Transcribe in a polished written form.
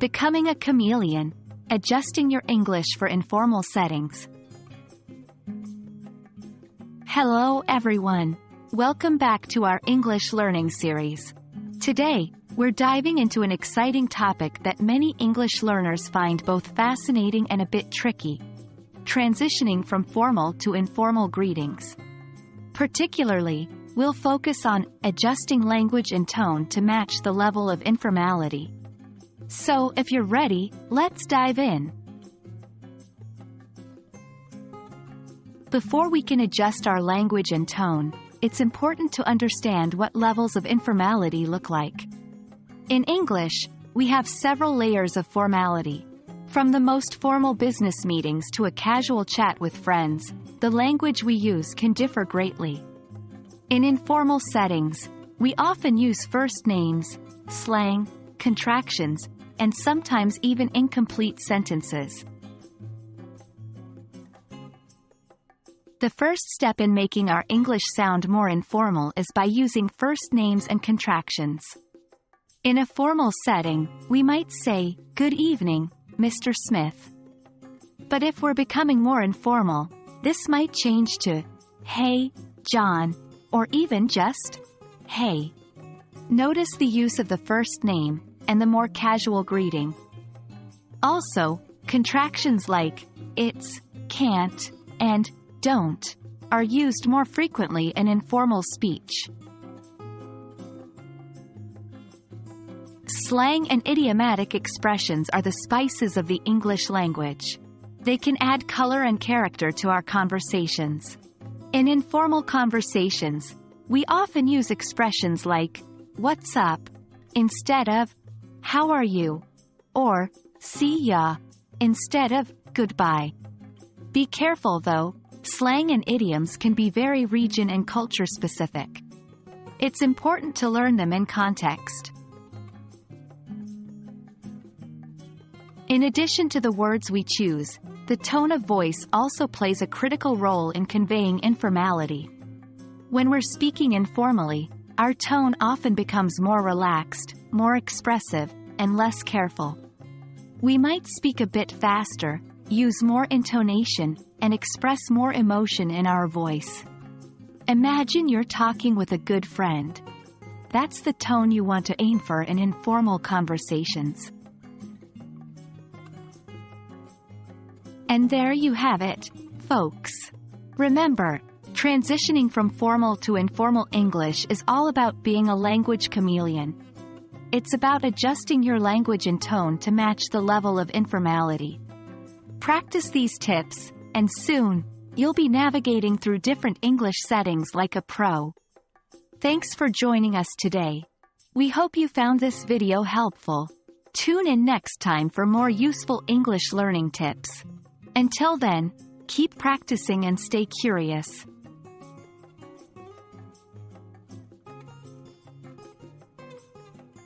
Becoming a chameleon, adjusting your English for informal settings. Hello everyone. Welcome back to our English learning series. Today, we're diving into an exciting topic that many English learners find both fascinating and a bit tricky: transitioning from formal to informal greetings. Particularly, we'll focus on adjusting language and tone to match the level of informality. So, if you're ready, let's dive in. Before we can adjust our language and tone, it's important to understand what levels of informality look like. In English, we have several layers of formality. From the most formal business meetings to a casual chat with friends, the language we use can differ greatly. In informal settings, we often use first names, slang, contractions, and sometimes even incomplete sentences. The first step in making our English sound more informal is by using first names and contractions. In a formal setting, we might say, "Good evening, Mr. Smith." But if we're becoming more informal, this might change to, "Hey, John," or even just, "Hey." Notice the use of the first name and the more casual greeting. Also, contractions like "it's," "can't," and "don't" are used more frequently in informal speech. Slang and idiomatic expressions are the spices of the English language. They can add color and character to our conversations. In informal conversations, we often use expressions like "what's up" instead of "how are you?" or "see ya" instead of "goodbye." Be careful though, slang and idioms can be very region and culture specific. It's important to learn them in context. In addition to the words we choose, the tone of voice also plays a critical role in conveying informality. When we're speaking informally, our tone often becomes more relaxed, more expressive, and less careful. We might speak a bit faster, use more intonation, and express more emotion in our voice. Imagine you're talking with a good friend. That's the tone you want to aim for in informal conversations. And there you have it, folks. Remember, transitioning from formal to informal English is all about being a language chameleon. It's about adjusting your language and tone to match the level of informality. Practice these tips, and soon, you'll be navigating through different English settings like a pro. Thanks for joining us today. We hope you found this video helpful. Tune in next time for more useful English learning tips. Until then, keep practicing and stay curious.